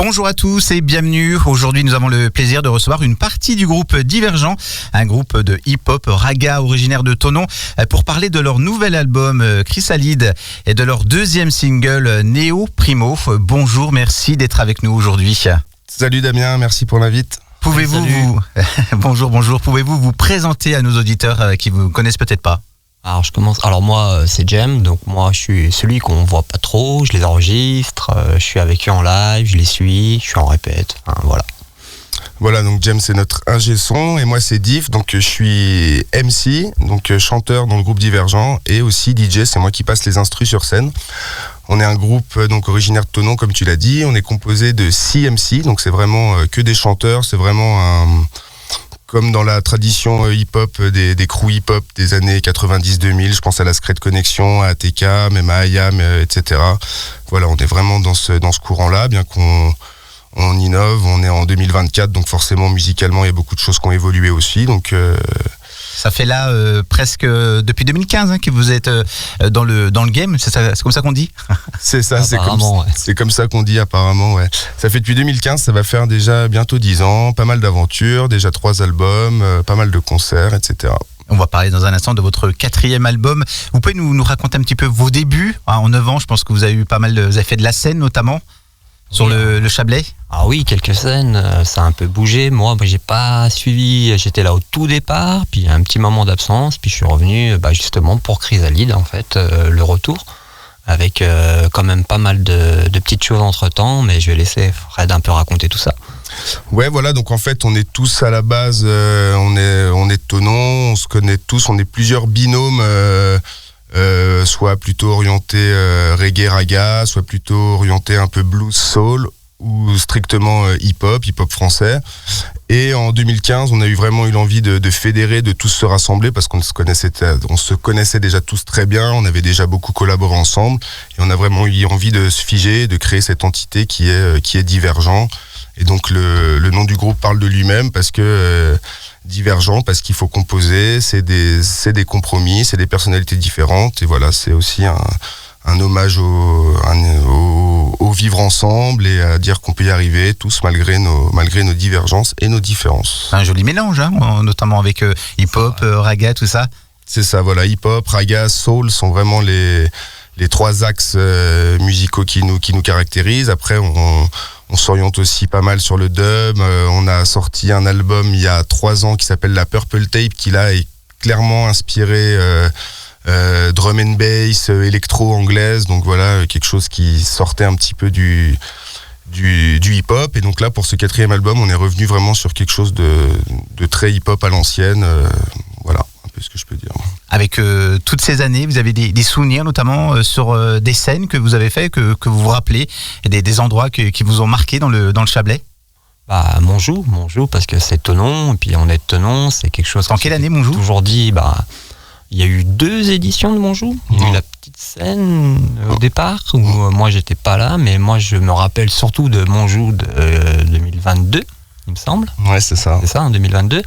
Bonjour à tous et bienvenue. Aujourd'hui, nous avons le plaisir de recevoir une partie du groupe Divergent, un groupe de hip-hop raga originaire de Thonon, pour parler de leur nouvel album Chrysalide et de leur deuxième single Néo Primo. Bonjour, merci d'être avec nous aujourd'hui. Salut Damien, merci pour l'invite. Pouvez-vous bonjour, pouvez-vous vous présenter à nos auditeurs qui vous connaissent peut-être pas? Alors je commence. Alors moi c'est Jem, donc moi je suis celui qu'on voit pas trop, je les enregistre, je suis avec eux en live, je les suis, je suis en répète, enfin, voilà. Voilà, donc Jem c'est notre ingé son et moi c'est Diff, donc je suis MC, donc chanteur dans le groupe Divergent et aussi DJ, c'est moi qui passe les instrus sur scène. On est un groupe donc originaire de Thonon comme tu l'as dit, on est composé de 6 MC, donc c'est vraiment que des chanteurs, c'est vraiment comme dans la tradition hip-hop, des crews hip-hop des années 90-2000, je pense à la Secret Connection, à ATK, même à IAM, etc. Voilà, on est vraiment dans ce courant-là, bien qu'on innove, on est en 2024, donc forcément musicalement il y a beaucoup de choses qui ont évolué aussi, donc... Ça fait là presque depuis 2015 que vous êtes dans le game, c'est comme ça qu'on dit? C'est ça, c'est comme ça qu'on dit apparemment, ouais. Ça fait depuis 2015, ça va faire déjà bientôt 10 ans, pas mal d'aventures, déjà 3 albums, pas mal de concerts, etc. On va parler dans un instant de votre 4e album. Vous pouvez nous raconter un petit peu vos débuts? En 9 ans, je pense que vous avez eu pas mal, vous avez fait de la scène notamment sur le Chablais. Ah oui, quelques scènes, ça a un peu bougé. Moi, j'ai pas suivi, j'étais là au tout départ, puis un petit moment d'absence, puis je suis revenu justement pour Chrysalide, en fait, le retour, avec quand même pas mal de petites choses entre-temps, mais je vais laisser Fred un peu raconter tout ça. Ouais, voilà, donc en fait, on est tous à la base, on est de Thonon, on se connaît tous, on est plusieurs binômes, soit plutôt orienté reggae raga, soit plutôt orienté un peu blues soul ou strictement hip-hop français. Et en 2015, on a vraiment eu l'envie de fédérer, de tous se rassembler parce qu'on se connaissait déjà tous très bien, on avait déjà beaucoup collaboré ensemble et on a vraiment eu envie de se figer, de créer cette entité qui est Divergent. Et donc le nom du groupe parle de lui-même parce que Divergent, parce qu'il faut composer, c'est des compromis, c'est des personnalités différentes et voilà, c'est aussi un hommage au vivre ensemble et à dire qu'on peut y arriver tous malgré nos divergences et nos différences. C'est un joli mélange, notamment avec hip-hop, raga, tout ça. C'est ça, voilà, hip-hop, raga, soul sont vraiment les 3 axes musicaux qui nous caractérisent. Après, on s'oriente aussi pas mal sur le dub. On a sorti un album il y a 3 ans qui s'appelle La Purple Tape, qui là est clairement inspiré drum and bass, électro anglaise. Donc voilà, quelque chose qui sortait un petit peu du hip-hop. Et donc là, pour ce 4e album, on est revenu vraiment sur quelque chose de très hip-hop à l'ancienne. Voilà, un peu ce que je peux dire. Avec toutes ces années, vous avez des souvenirs notamment sur des scènes que vous avez fait, que vous vous rappelez, des endroits qui vous ont marqué dans le Chablais? Montjoux, parce que c'est Thonon, et puis on est de Thonon, c'est quelque chose... En quelle année Montjoux? Toujours dit, il y a eu 2 éditions de Montjoux. Il y a eu la petite scène au départ, où moi j'étais pas là, mais moi je me rappelle surtout de Montjoux de 2022, il me semble. Ouais, c'est ça. C'est ça, en 2022.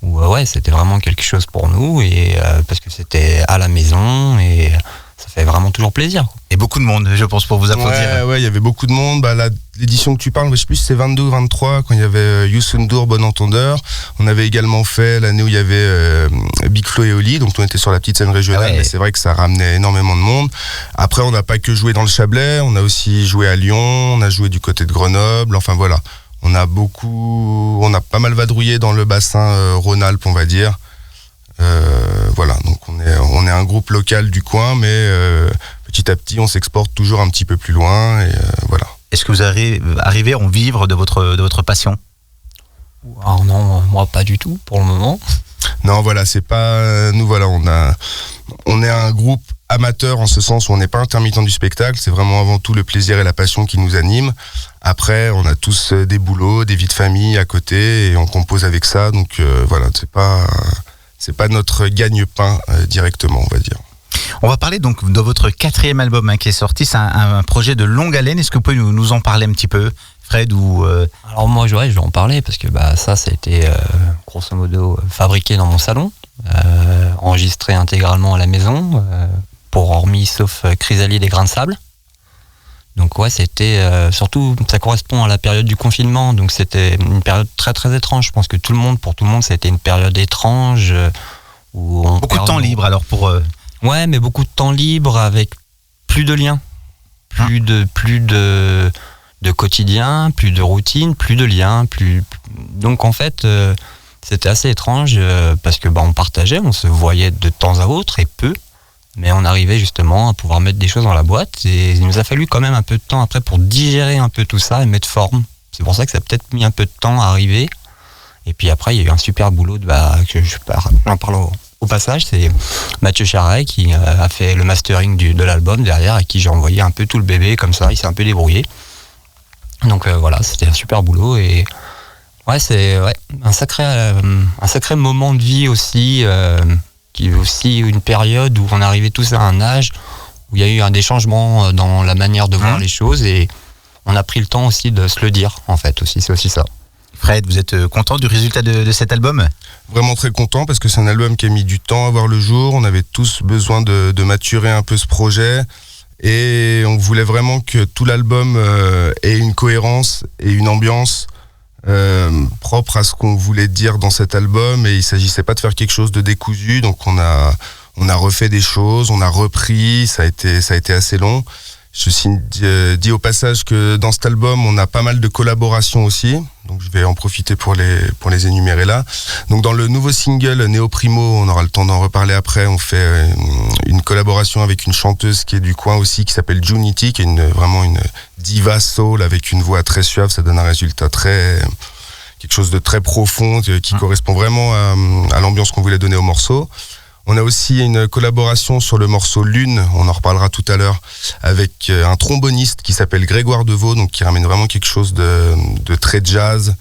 Où c'était vraiment quelque chose pour nous, et parce que c'était à la maison, et ça fait vraiment toujours plaisir, quoi. Et beaucoup de monde, je pense, pour vous applaudir. Ouais, il y avait beaucoup de monde. L'édition que tu parles, je sais plus si c'est 22 ou 23, quand il y avait Youssou N'Dour, Bon Entendeur. On avait également fait l'année où il y avait Big Flo et Oli, donc on était sur la petite scène régionale, mais c'est vrai que ça ramenait énormément de monde. Après, on n'a pas que joué dans le Chablais, on a aussi joué à Lyon, on a joué du côté de Grenoble, enfin voilà. On a pas mal vadrouillé dans le bassin Rhône-Alpes, on va dire. Voilà, donc on est un groupe local du coin, mais petit à petit, on s'exporte toujours un petit peu plus loin, et voilà. Est-ce que vous arrivez à en vivre de votre passion? Alors non, moi pas du tout pour le moment. Non, voilà, c'est pas nous. Voilà, on est un groupe amateur en ce sens où on n'est pas intermittent du spectacle. C'est vraiment avant tout le plaisir et la passion qui nous animent. Après, on a tous des boulots, des vies de famille à côté, et on compose avec ça. Donc voilà, c'est pas notre gagne-pain directement, on va dire. On va parler donc de votre 4e album qui est sorti. C'est un projet de longue haleine. Est-ce que vous pouvez nous en parler un petit peu, Fred, ou Alors moi, je vais en parler parce que ça a été grosso modo fabriqué dans mon salon, enregistré intégralement à la maison, pour hormis sauf Chrysalide et Grains de Sable. Donc ouais, c'était surtout, ça correspond à la période du confinement, donc c'était une période très très étrange. Je pense que pour tout le monde, c'était une période étrange où on Beaucoup de temps libre alors pour... Ouais, mais beaucoup de temps libre avec plus de liens, plus de quotidien, plus de routine, plus de liens, Donc en fait, c'était assez étrange parce que on partageait, on se voyait de temps à autre et peu. Mais on arrivait justement à pouvoir mettre des choses dans la boîte et il nous a fallu quand même un peu de temps après pour digérer un peu tout ça et mettre forme. C'est pour ça que ça a peut-être mis un peu de temps à arriver. Et puis après, il y a eu un super boulot que j'en parle au passage, c'est Mathieu Charret qui a fait le mastering de l'album derrière et qui j'ai envoyé un peu tout le bébé comme ça, il s'est un peu débrouillé. Donc voilà, c'était un super boulot et ouais, c'est un sacré moment de vie aussi. Qui est aussi une période où on arrivait tous à un âge où il y a eu des changements dans la manière de voir les choses et on a pris le temps aussi de se le dire, en fait, aussi, c'est aussi ça. Fred, vous êtes content du résultat de cet album ? Vraiment très content parce que c'est un album qui a mis du temps à voir le jour. On avait tous besoin de maturer un peu ce projet et on voulait vraiment que tout l'album ait une cohérence et une ambiance propre à ce qu'on voulait dire dans cet album, et il s'agissait pas de faire quelque chose de décousu, donc on a refait des choses, on a repris, ça a été assez long. Je dis au passage que dans cet album on a pas mal de collaborations aussi, donc je vais en profiter pour les énumérer là. Donc dans le nouveau single Néo Primo, on aura le temps d'en reparler après, on fait une collaboration avec une chanteuse qui est du coin aussi, qui s'appelle Junity, qui est vraiment une diva soul avec une voix très suave. Ça donne un résultat quelque chose de très profond qui correspond vraiment à l'ambiance qu'on voulait donner au morceau. On a aussi une collaboration sur le morceau Lune, on en reparlera tout à l'heure, avec un tromboniste qui s'appelle Grégoire Deveau, donc qui ramène vraiment quelque chose de très jazz.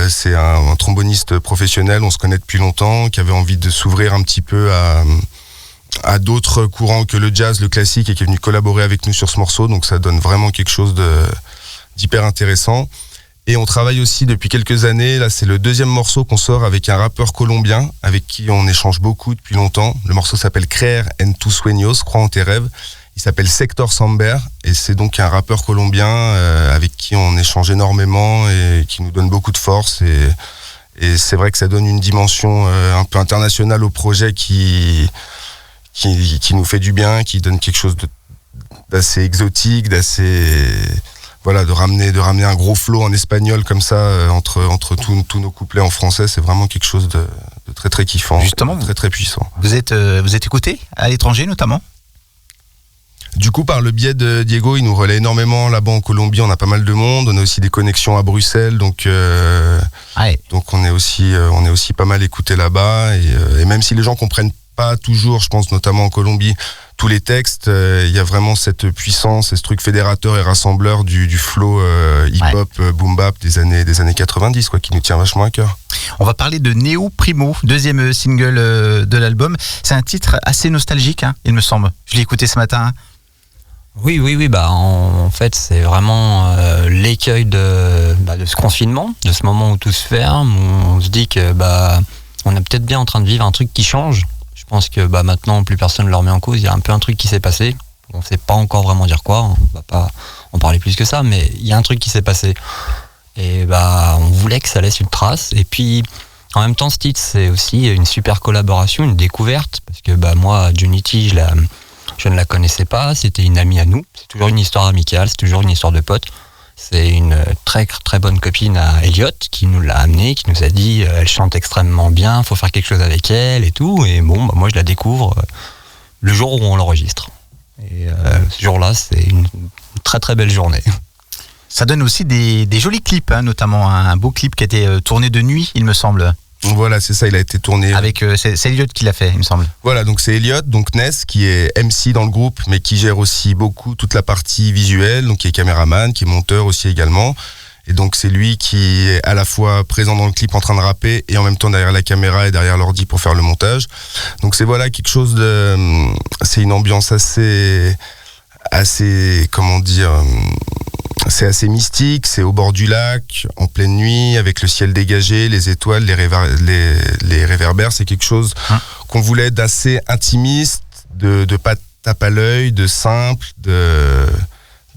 C'est un tromboniste professionnel, on se connaît depuis longtemps, qui avait envie de s'ouvrir un petit peu à d'autres courants que le jazz, le classique, et qui est venu collaborer avec nous sur ce morceau, donc ça donne vraiment quelque chose d'hyper intéressant. Et on travaille aussi depuis quelques années, là c'est le deuxième morceau qu'on sort avec un rappeur colombien avec qui on échange beaucoup depuis longtemps. Le morceau s'appelle Creer en tus sueños, crois en tes rêves. Il s'appelle Sector Samber et c'est donc un rappeur colombien avec qui on échange énormément et qui nous donne beaucoup de force. Et c'est vrai que ça donne une dimension un peu internationale au projet qui nous fait du bien, qui donne quelque chose d'assez exotique, de ramener un gros flow en espagnol comme ça entre tous nos couplets en français. C'est vraiment quelque chose de très très kiffant. Justement, très très puissant. Vous êtes écouté à l'étranger notamment ? Du coup, par le biais de Diego, il nous relaie énormément là-bas en Colombie. On a pas mal de monde. On a aussi des connexions à Bruxelles, donc on est aussi pas mal écouté là-bas. Et même si les gens comprennent pas toujours, je pense notamment en Colombie, tous les textes, il y a vraiment cette puissance et ce truc fédérateur et rassembleur du flow hip-hop, boom bap des années 90, quoi, qui nous tient vachement à cœur. On va parler de Néo Primo, deuxième single de l'album. C'est un titre assez nostalgique, il me semble. Je l'ai écouté ce matin. Oui, en fait, c'est vraiment l'écueil de ce confinement, de ce moment où tout se ferme, où on se dit que on est peut-être bien en train de vivre un truc qui change. Je pense que maintenant, plus personne ne le remet en cause. Il y a un peu un truc qui s'est passé. On ne sait pas encore vraiment dire quoi. On va pas en parler plus que ça, mais il y a un truc qui s'est passé. Et on voulait que ça laisse une trace. Et puis, en même temps, ce titre, c'est aussi une super collaboration, une découverte. Parce que moi, Junity, je ne la connaissais pas. C'était une amie à nous. C'est toujours une histoire amicale. C'est toujours une histoire de potes. C'est une très très bonne copine à Elliot qui nous l'a amenée, qui nous a dit elle chante extrêmement bien, faut faire quelque chose avec elle et tout. Et moi je la découvre le jour où on l'enregistre. Et ce jour-là, c'est une très très belle journée. Ça donne aussi des jolis clips, notamment un beau clip qui a été tourné de nuit, il me semble. Voilà, c'est ça, il a été tourné. Avec, c'est Elliot qui l'a fait, il me semble. Voilà, donc c'est Elliot, donc Ness, qui est MC dans le groupe, mais qui gère aussi beaucoup toute la partie visuelle, donc qui est caméraman, qui est monteur aussi également. Et donc c'est lui qui est à la fois présent dans le clip en train de rapper et en même temps derrière la caméra et derrière l'ordi pour faire le montage. Donc c'est quelque chose c'est une ambiance assez, comment dire, c'est assez mystique, c'est au bord du lac, en pleine nuit, avec le ciel dégagé, les étoiles, les réverbères. C'est quelque chose qu'on voulait d'assez intimiste, de pas tape à l'œil, de simple,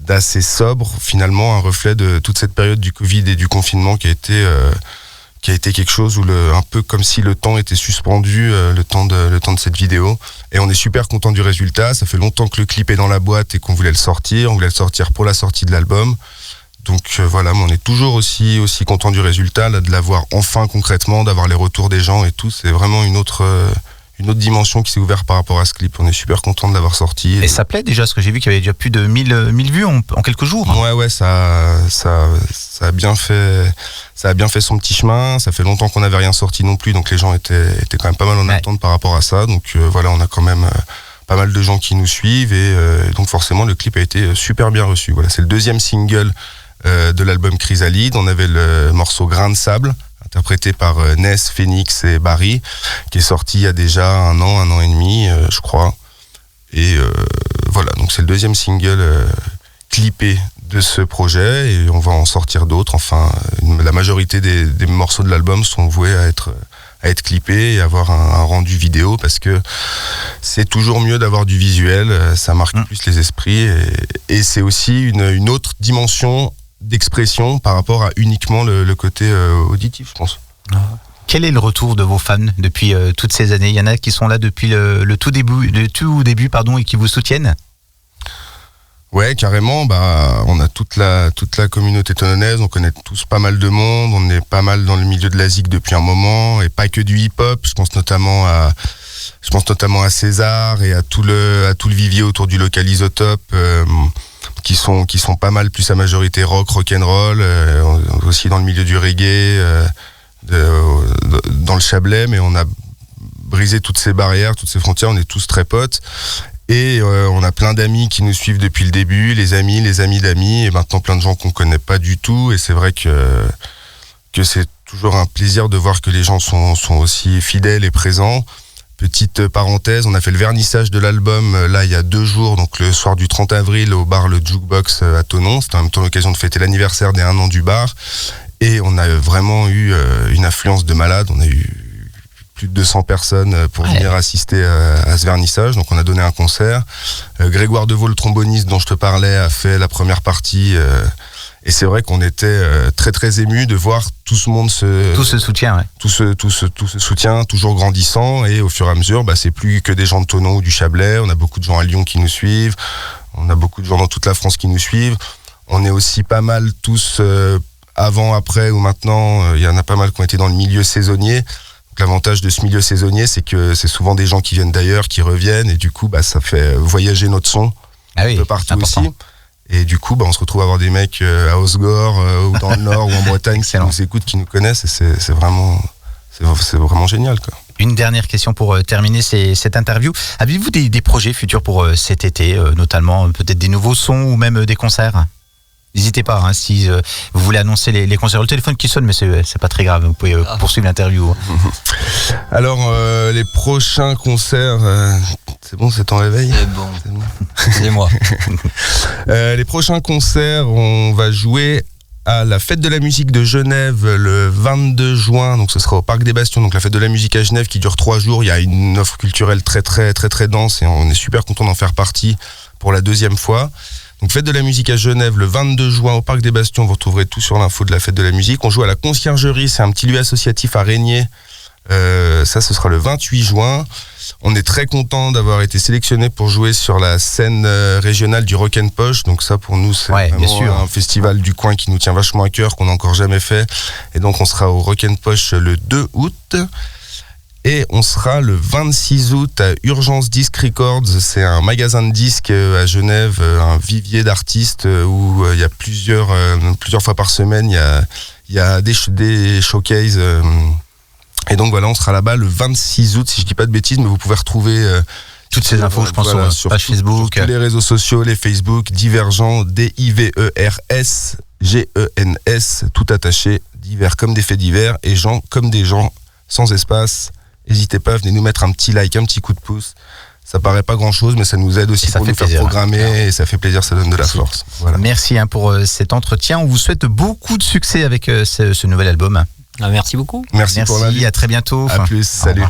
d'assez sobre, finalement, un reflet de toute cette période du Covid et du confinement qui a été quelque chose où un peu comme si le temps était suspendu, le temps de cette vidéo. Et on est super content du résultat. Ça fait longtemps que le clip est dans la boîte et qu'on voulait le sortir. On voulait le sortir pour la sortie de l'album. Donc voilà, mais on est toujours aussi content du résultat, là, de l'avoir enfin concrètement, d'avoir les retours des gens et tout. C'est vraiment une autre dimension qui s'est ouverte par rapport à ce clip. On est super content de l'avoir sorti. Et ça plaît déjà, parce que j'ai vu qu'il y avait déjà plus de 1000 vues en quelques jours. Ouais, ça a bien fait son petit chemin. Ça fait longtemps qu'on n'avait rien sorti non plus, donc les gens étaient quand même pas mal en attente par rapport à ça. Donc voilà, on a quand même pas mal de gens qui nous suivent et donc forcément le clip a été super bien reçu. Voilà, c'est le deuxième single de l'album Chrysalide. On avait le morceau Grain de sable, interprété par Ness, Phoenix et Barry, qui est sorti il y a déjà un an et demi, je crois. Et voilà, donc c'est le deuxième single clippé de ce projet et on va en sortir d'autres. Enfin, la majorité des morceaux de l'album sont voués à être clippés et avoir un rendu vidéo parce que c'est toujours mieux d'avoir du visuel, ça marque plus les esprits et c'est aussi une autre dimension d'expression par rapport à uniquement le côté auditif, je pense. Quel est le retour de vos fans depuis toutes ces années ? Il y en a qui sont là depuis le tout début et qui vous soutiennent ? Ouais, carrément. On a toute la communauté tononnaise, on connaît tous pas mal de monde, on est pas mal dans le milieu de la zik depuis un moment, et pas que du hip-hop. Je pense notamment à César et à tout le vivier autour du local Isotope, qui sont pas mal plus à majorité rock'n'roll, aussi dans le milieu du reggae, dans le Chablais, mais on a brisé toutes ces barrières, toutes ces frontières, on est tous très potes. Et on a plein d'amis qui nous suivent depuis le début, les amis d'amis, et maintenant plein de gens qu'on connaît pas du tout. Et c'est vrai que c'est toujours un plaisir de voir que les gens sont aussi fidèles et présents. Petite parenthèse, on a fait le vernissage de l'album là il y a 2 jours, donc le soir du 30 avril au bar Le Jukebox à Thonon. C'était en même temps l'occasion de fêter l'anniversaire des 1 an du bar. Et on a vraiment eu une affluence de malade. On a eu plus de 200 personnes pour venir assister à ce vernissage. Donc on a donné un concert. Grégoire Deveau, le tromboniste dont je te parlais, a fait la première partie. Et c'est vrai qu'on était très très émus de voir tout ce monde tout ce soutien, ouais. Tout ce soutien toujours grandissant. Et au fur et à mesure, c'est plus que des gens de Thonon ou du Chablais. On a beaucoup de gens à Lyon qui nous suivent. On a beaucoup de gens dans toute la France qui nous suivent. On est aussi pas mal tous avant, après ou maintenant. Il y en a pas mal qui ont été dans le milieu saisonnier. L'avantage de ce milieu saisonnier, c'est que c'est souvent des gens qui viennent d'ailleurs, qui reviennent, et du coup, ça fait voyager notre son un peu partout aussi. Et du coup, on se retrouve à avoir des mecs à Osgore, ou dans le Nord, ou en Bretagne, qui nous écoutent, qui nous connaissent, et c'est vraiment génial, quoi. Une dernière question pour terminer cette interview. Avez-vous des projets futurs pour cet été, notamment peut-être des nouveaux sons ou même des concerts ? N'hésitez pas, si vous voulez annoncer les concerts. Le téléphone qui sonne, mais c'est pas très grave. Vous pouvez poursuivre l'interview. Alors, les prochains concerts... c'est bon, c'est ton réveil ? C'est bon. C'est moi. Les prochains concerts, on va jouer à la Fête de la musique de Genève le 22 juin. Donc ce sera au Parc des Bastions. Donc la Fête de la musique à Genève qui dure 3 jours. Il y a une offre culturelle très, très, très, très dense et on est super content d'en faire partie pour la 2e fois. Donc Fête de la musique à Genève le 22 juin au Parc des Bastions, vous retrouverez tout sur l'info de la Fête de la musique. On joue à la Conciergerie, c'est un petit lieu associatif à Régnier. Ça, ce sera le 28 juin. On est très content d'avoir été sélectionné pour jouer sur la scène régionale du Rock and Poche. Donc ça, pour nous, c'est vraiment un festival du coin qui nous tient vachement à cœur, qu'on n'a encore jamais fait. Et donc, on sera au Rock and Poche le 2 août. Et on sera le 26 août à Urgence Disc Records. C'est un magasin de disques à Genève, un vivier d'artistes où il y a plusieurs fois par semaine, il y a des showcases. Et donc voilà, on sera là-bas le 26 août, si je dis pas de bêtises, mais vous pouvez retrouver toutes ces infos, je pense, sur page Facebook. Sur tous les réseaux sociaux, les Facebook, Divergent, DIVERS, GENS, tout attaché, divers comme des faits divers, et gens comme des gens, sans espace. N'hésitez pas, venez nous mettre un petit like, un petit coup de pouce. Ça paraît pas grand-chose, mais ça nous aide aussi pour nous faire programmer, et ça fait plaisir, ça donne de la force. Voilà. Merci pour cet entretien. On vous souhaite beaucoup de succès avec ce nouvel album. Merci beaucoup. Merci pour l'invite. À très bientôt. À plus, salut.